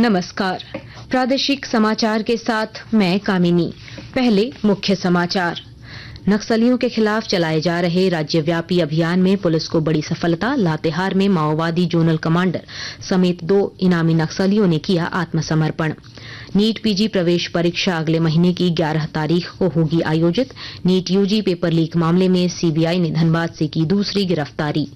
नमस्कार। प्रादेशिक समाचार के साथ मैं कामिनी। पहले मुख्य समाचार। नक्सलियों के खिलाफ चलाए जा रहे राज्यव्यापी अभियान में पुलिस को बड़ी सफलता। लातेहार में माओवादी जोनल कमांडर समेत 2 इनामी नक्सलियों ने किया आत्मसमर्पण। नीट पीजी प्रवेश परीक्षा अगले महीने की 11 तारीख को होगी आयोजित। नीट यूजी पेपर लीक मामले में सीबीआई ने धनबाद से की दूसरी गिरफ्तारी।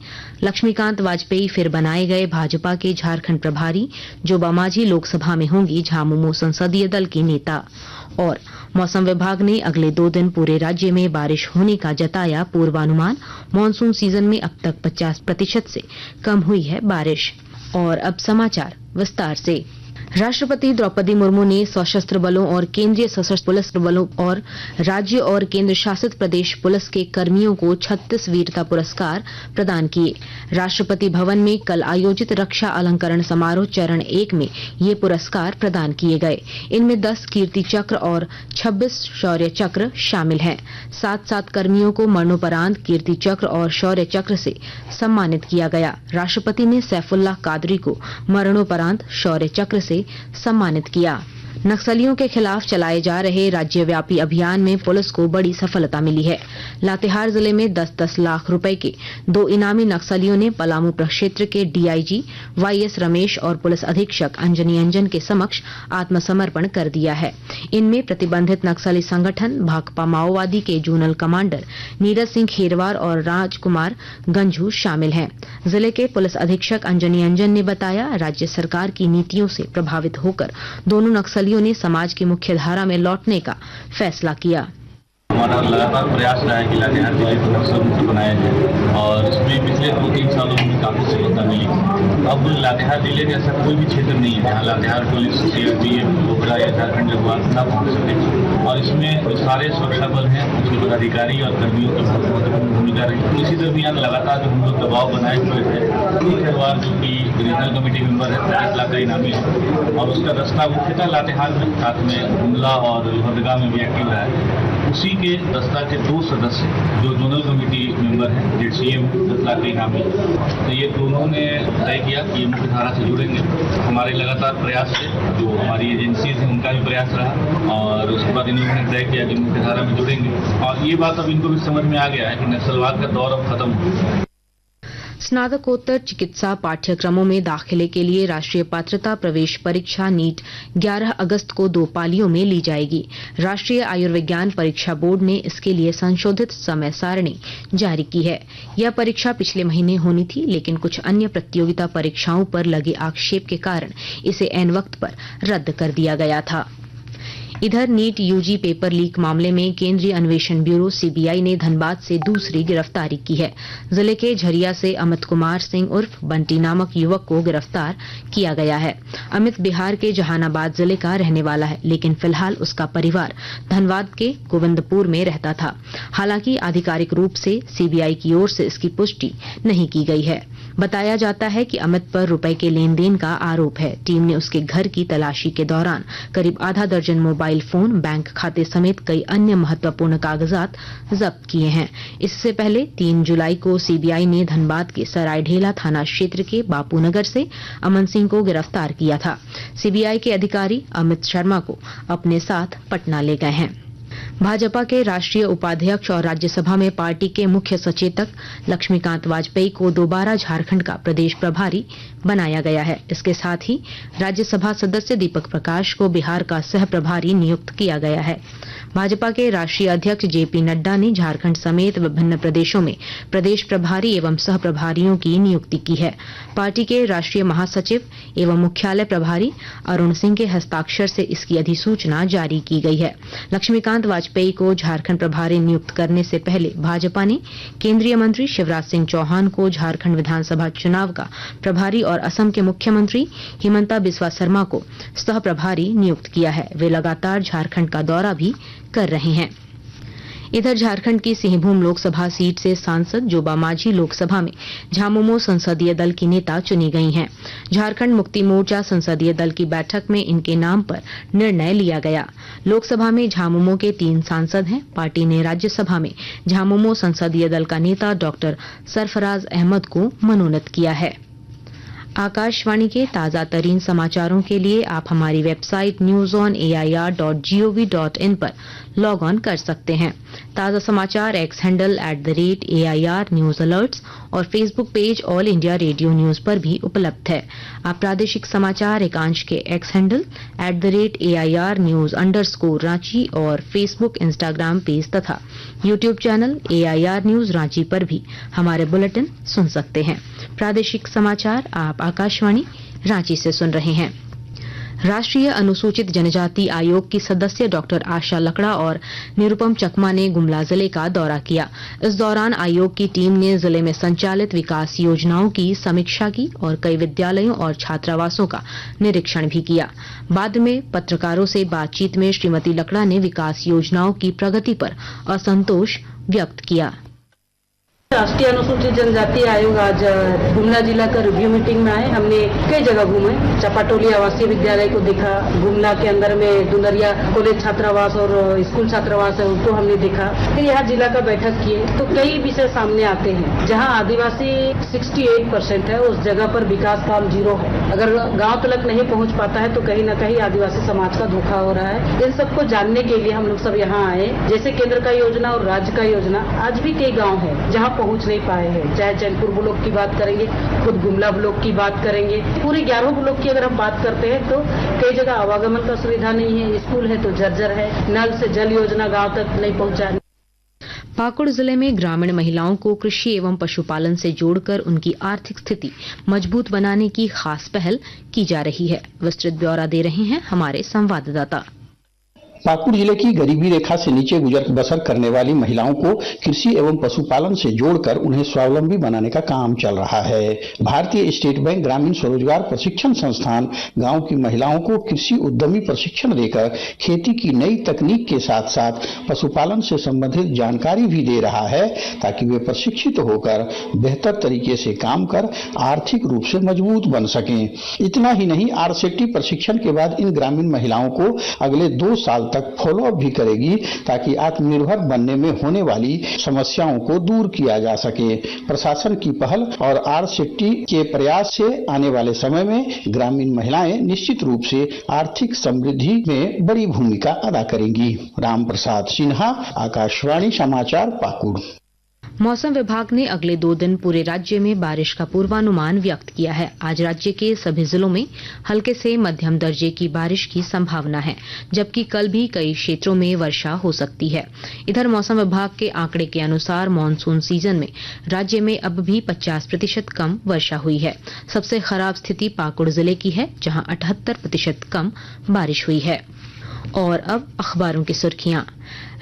लक्ष्मीकांत वाजपेयी फिर बनाए गए भाजपा के झारखंड प्रभारी। जोबा माझी लोकसभा में होंगी झामुमो संसदीय दल की नेता। और मौसम विभाग ने अगले 2 दिन पूरे राज्य में बारिश होने का जताया पूर्वानुमान। मानसून सीजन में अब तक 50% से कम हुई है बारिश। और अब समाचार विस्तार से। राष्ट्रपति द्रौपदी मुर्मू ने सशस्त्र बलों और केंद्रीय सशस्त्र पुलिस बलों और राज्य और केंद्र शासित प्रदेश पुलिस के कर्मियों को 36 वीरता पुरस्कार प्रदान किए। राष्ट्रपति भवन में कल आयोजित रक्षा अलंकरण समारोह चरण 1 में ये पुरस्कार प्रदान किए गए। इनमें 10 कीर्ति चक्र और 26 शौर्य चक्र शामिल हैं। 7 कर्मियों को मरणोपरांत कीर्ति चक्र और शौर्य चक्र से सम्मानित किया गया। राष्ट्रपति ने सैफुल्लाह कादरी को मरणोपरांत शौर्य चक्र से सम्मानित किया। नक्सलियों के खिलाफ चलाए जा रहे राज्यव्यापी अभियान में पुलिस को बड़ी सफलता मिली है। लातेहार जिले में 10-10 लाख रुपए के 2 इनामी नक्सलियों ने पलामू प्रक्षेत्र के डीआईजी वाईएस रमेश और पुलिस अधीक्षक अंजनी अंजन के समक्ष आत्मसमर्पण कर दिया है। इनमें प्रतिबंधित नक्सली संगठन भाकपा माओवादी के जोनल कमांडर नीरज सिंह खेरवार और राजकुमार गंझू शामिल हैं। जिले के पुलिस अधीक्षक अंजनी अंजन ने बताया, राज्य सरकार की नीतियों से प्रभावित होकर दोनों नक्सलियों ने समाज की मुख्य धारा में लौटने का फैसला किया। हमारा लगातार प्रयास रहा है कि लातेहार जिले को नक्सल मुक्त बनाया जाए और इसमें पिछले 2-3 सालों में काफी सफलता मिली। अब लातेहार जिले के ऐसा कोई भी क्षेत्र नहीं है जहाँ लातेहार पुलिस सीआरपीएफ ओपरा या झारखंड जवान न पहुंच सके। और इसमें जो सारे सुरक्षा बल हैं उसके पदाधिकारी और कर्मियों की बहुत महत्वपूर्ण भूमिका रही। इसी दरमियान लगातार जो हम लोग दबाव बनाए हुए थे, खेरवार जो कि रीजनल कमेटी मेंबर है 50 लाख का इनामी है और उसका दस्ता मुख्यतः लातेहार में, साथ में गुमला और लोहरदगा में भी एक्टिव रहा है। उसी के दस्ता के 2 सदस्य जो जोनल कमेटी मेंबर हैं जेडसीएम 10 लाख के इनामी, तो ये दोनों ने तय किया कि ये मुख्य धारा से जुड़ेंगे। हमारे लगातार प्रयास से जो हमारी एजेंसीज हैं उनका भी प्रयास रहा और उसके बाद इन्होंने तय किया कि मुख्य धारा में जुड़ेंगे। और ये बात अब इनको भी समझ में आ गया है कि नक्सलवाद का दौर अब खत्म हो। स्नातकोत्तर चिकित्सा पाठ्यक्रमों में दाखिले के लिए राष्ट्रीय पात्रता प्रवेश परीक्षा नीट 11 अगस्त को 2 पालियों में ली जाएगी। राष्ट्रीय आयुर्विज्ञान परीक्षा बोर्ड ने इसके लिए संशोधित समय सारणी जारी की है। यह परीक्षा पिछले महीने होनी थी, लेकिन कुछ अन्य प्रतियोगिता परीक्षाओं पर लगे आक्षेप के कारण इसे ऐन वक्त पर रद्द कर दिया गया था। इधर नीट यूजी पेपर लीक मामले में केंद्रीय अन्वेषण ब्यूरो सीबीआई ने धनबाद से दूसरी गिरफ्तारी की है। जिले के झरिया से अमित कुमार सिंह उर्फ बंटी नामक युवक को गिरफ्तार किया गया है। अमित बिहार के जहानाबाद जिले का रहने वाला है, लेकिन फिलहाल उसका परिवार धनबाद के गोविंदपुर में रहता था। हालांकि आधिकारिक रूप से सीबीआई की ओर से इसकी पुष्टि नहीं की गई है। बताया जाता है कि अमित पर रुपए के लेन देन का आरोप है। टीम ने उसके घर की तलाशी के दौरान करीब आधा दर्जन मोबाइल फोन, बैंक खाते समेत कई अन्य महत्वपूर्ण कागजात जब्त किए हैं। इससे पहले 3 जुलाई को सीबीआई ने धनबाद के सरायढेला थाना क्षेत्र के बापूनगर से अमन सिंह को गिरफ्तार किया था। सीबीआई के अधिकारी अमित शर्मा को अपने साथ पटना ले गए हैं। भाजपा के राष्ट्रीय उपाध्यक्ष और राज्यसभा में पार्टी के मुख्य सचेतक लक्ष्मीकांत वाजपेयी को दोबारा झारखंड का प्रदेश प्रभारी बनाया गया है। इसके साथ ही राज्यसभा सदस्य दीपक प्रकाश को बिहार का सह प्रभारी नियुक्त किया गया है। भाजपा के राष्ट्रीय अध्यक्ष जेपी नड्डा ने झारखंड समेत विभिन्न प्रदेशों में प्रदेश प्रभारी एवं सह प्रभारियों की नियुक्ति की है। पार्टी के राष्ट्रीय महासचिव एवं मुख्यालय प्रभारी अरुण सिंह के हस्ताक्षर से इसकी अधिसूचना जारी की गई है। लक्ष्मीकांत वाजपेयी को झारखंड प्रभारी नियुक्त करने से पहले भाजपा ने केंद्रीय मंत्री शिवराज सिंह चौहान को झारखंड विधानसभा चुनाव का प्रभारी और असम के मुख्यमंत्री हिमंता बिस्वा शर्मा को सह प्रभारी नियुक्त किया है। वे लगातार झारखंड का दौरा भी कर रहे हैं। इधर झारखंड की सिंहभूम लोकसभा सीट से सांसद जोबा माझी लोकसभा में झामुमो संसदीय दल की नेता चुनी गई हैं। झारखंड मुक्ति मोर्चा संसदीय दल की बैठक में इनके नाम पर निर्णय लिया गया। लोकसभा में झामुमो के 3 सांसद हैं। पार्टी ने राज्यसभा में झामुमो संसदीय दल का नेता डॉक्टर सरफराज अहमद को मनोनीत किया है। आकाशवाणी के ताजा तरीन समाचारों के लिए आप हमारी वेबसाइट newsonair.gov.in पर लॉग ऑन कर सकते हैं। ताजा समाचार X handle @AIR news alerts और Facebook page All India Radio news पर भी उपलब्ध है। आप प्रादेशिक समाचार एकांश के X handle @AIR news _Ranchi और फेसबुक इंस्टाग्राम पेज तथा YouTube channel AIR news Ranchi पर भी हमारे बुलेटिन सुन सकते हैं। प्रादेशिक समाचार आप आकाशवाणी रांची से सुन रहे हैं। राष्ट्रीय अनुसूचित जनजाति आयोग की सदस्य डॉक्टर आशा लकड़ा और निरुपम चकमा ने गुमला जिले का दौरा किया। इस दौरान आयोग की टीम ने जिले में संचालित विकास योजनाओं की समीक्षा की और कई विद्यालयों और छात्रावासों का निरीक्षण भी किया। बाद में पत्रकारों से बातचीत में श्रीमती लकड़ा ने विकास योजनाओं की प्रगति पर असंतोष व्यक्त किया। राष्ट्रीय अनुसूचित जनजाति आयोग आज गुमला जिला का रिव्यू मीटिंग में आए। हमने कई जगह घूमे, चपाटोली आवासीय विद्यालय को देखा, गुमला के अंदर में दुलरिया कॉलेज छात्रावास और स्कूल छात्रावास है उसको हमने देखा। फिर यहाँ जिला का बैठक किए तो कई विषय सामने आते हैं। जहाँ आदिवासी 68% है उस जगह पर विकास काम 0 है। अगर गाँव तक नहीं पहुँच पाता है तो कहीं न कहीं आदिवासी समाज का धोखा हो रहा है। इन सबको जानने के लिए हम लोग सब यहाँ आए। जैसे केंद्र का योजना और राज्य का योजना, आज भी कई गाँव है जहाँ पहुंच नहीं पाए हैं। चाहे चैनपुर ब्लॉक की बात करेंगे, खुद गुमला ब्लॉक की बात करेंगे, पूरी 11 ब्लॉक की अगर हम बात करते हैं तो कई जगह आवागमन का सुविधा नहीं है, स्कूल है तो जर्जर है, नल से जल योजना गांव तक नहीं पहुंचा। पाकुड़ जिले में ग्रामीण महिलाओं को कृषि एवं पशुपालन से जोड़कर उनकी आर्थिक स्थिति मजबूत बनाने की खास पहल की जा रही है। विस्तृत ब्यौरा दे रहे हैं हमारे संवाददाता। पाकुड़ जिले की गरीबी रेखा से नीचे गुजर बसर करने वाली महिलाओं को कृषि एवं पशुपालन से जोड़कर उन्हें स्वावलंबी बनाने का काम चल रहा है। भारतीय स्टेट बैंक ग्रामीण स्वरोजगार प्रशिक्षण संस्थान गांव की महिलाओं को कृषि उद्यमी प्रशिक्षण देकर खेती की नई तकनीक के साथ साथ पशुपालन से संबंधित जानकारी भी दे रहा है ताकि वे प्रशिक्षित होकर बेहतर तरीके से काम कर आर्थिक रूप से मजबूत बन सकें। इतना ही नहीं, RCT प्रशिक्षण के बाद इन ग्रामीण महिलाओं को अगले 2 साल तक फॉलोअप भी करेगी ताकि आत्मनिर्भर बनने में होने वाली समस्याओं को दूर किया जा सके। प्रशासन की पहल और RCT के प्रयास से आने वाले समय में ग्रामीण महिलाएं निश्चित रूप से आर्थिक समृद्धि में बड़ी भूमिका अदा करेंगी। राम प्रसाद सिन्हा, आकाशवाणी समाचार, पाकुड़। मौसम विभाग ने अगले 2 दिन पूरे राज्य में बारिश का पूर्वानुमान व्यक्त किया है। आज राज्य के सभी जिलों में हल्के से मध्यम दर्जे की बारिश की संभावना है, जबकि कल भी कई क्षेत्रों में वर्षा हो सकती है। इधर मौसम विभाग के आंकड़े के अनुसार मानसून सीजन में राज्य में अब भी 50% कम वर्षा हुई है। सबसे खराब स्थिति पाकुड़ जिले की है, जहां 78% कम बारिश हुई है। और अब अखबारों की सुर्खियां।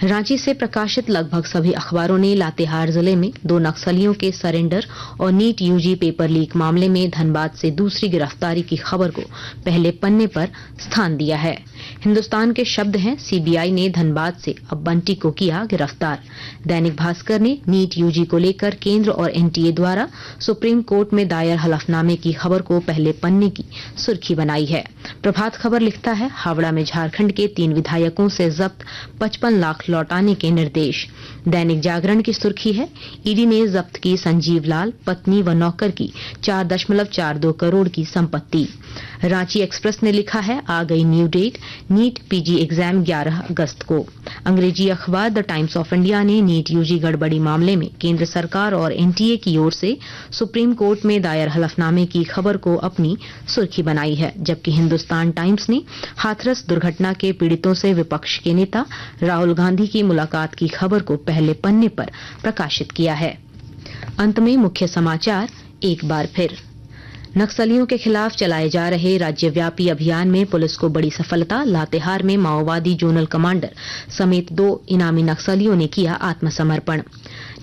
रांची से प्रकाशित लगभग सभी अखबारों ने लातेहार जिले में 2 नक्सलियों के सरेंडर और नीट यूजी पेपर लीक मामले में धनबाद से दूसरी गिरफ्तारी की खबर को पहले पन्ने पर स्थान दिया है। हिंदुस्तान के शब्द हैं, सीबीआई ने धनबाद से अब बंटी को किया गिरफ्तार। दैनिक भास्कर ने नीट यूजी को लेकर केंद्र और एनटीए द्वारा सुप्रीम कोर्ट में दायर हलफनामे की खबर को पहले पन्ने की सुर्खी बनाई है। प्रभात खबर लिखता है, हावड़ा में झारखंड के 3 विधायकों से जब्त 55 लाख लौटाने के निर्देश। दैनिक जागरण की सुर्खी है, ईडी ने जब्त की संजीव लाल, पत्नी व नौकर की 4.42 करोड़ की संपत्ति। रांची एक्सप्रेस ने लिखा है, आ गई new date, NEET PG exam 11 अगस्त को। अंग्रेजी अखबार द टाइम्स ऑफ इंडिया ने नीट यूजी गड़बड़ी मामले में केंद्र सरकार और एनटीए की ओर से सुप्रीम कोर्ट में दायर हलफनामे की खबर को अपनी सुर्खी बनाई है, जबकि हिंदुस्तान टाइम्स ने हाथरस दुर्घटना के पीड़ितों से विपक्ष के नेता राहुल गांधी की मुलाकात की खबर को पहले पन्ने पर प्रकाशित किया है। अंत में मुख्य समाचार एक बार फिर। नक्सलियों के खिलाफ चलाए जा रहे राज्यव्यापी अभियान में पुलिस को बड़ी सफलता। लातेहार में माओवादी जोनल कमांडर समेत 2 इनामी नक्सलियों ने किया आत्मसमर्पण।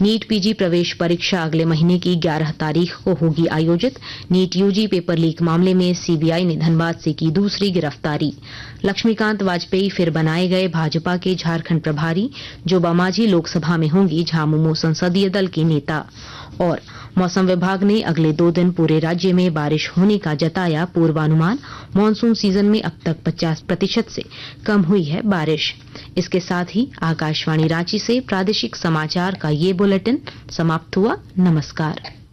नीट पीजी प्रवेश परीक्षा अगले महीने की 11 तारीख को होगी आयोजित। नीट यूजी पेपर लीक मामले में सीबीआई ने धनबाद से की दूसरी गिरफ्तारी। लक्ष्मीकांत वाजपेयी फिर बनाए गए भाजपा के झारखंड प्रभारी, जो बामाझी लोकसभा में होंगी झामुमो संसदीय दल के नेता। और मौसम विभाग ने अगले 2 दिन पूरे राज्य में बारिश होने का जताया पूर्वानुमान। मानसून सीजन में अब तक 50% से कम हुई है बारिश। इसके साथ ही आकाशवाणी रांची से प्रादेशिक समाचार का ये बुलेटिन समाप्त हुआ। नमस्कार।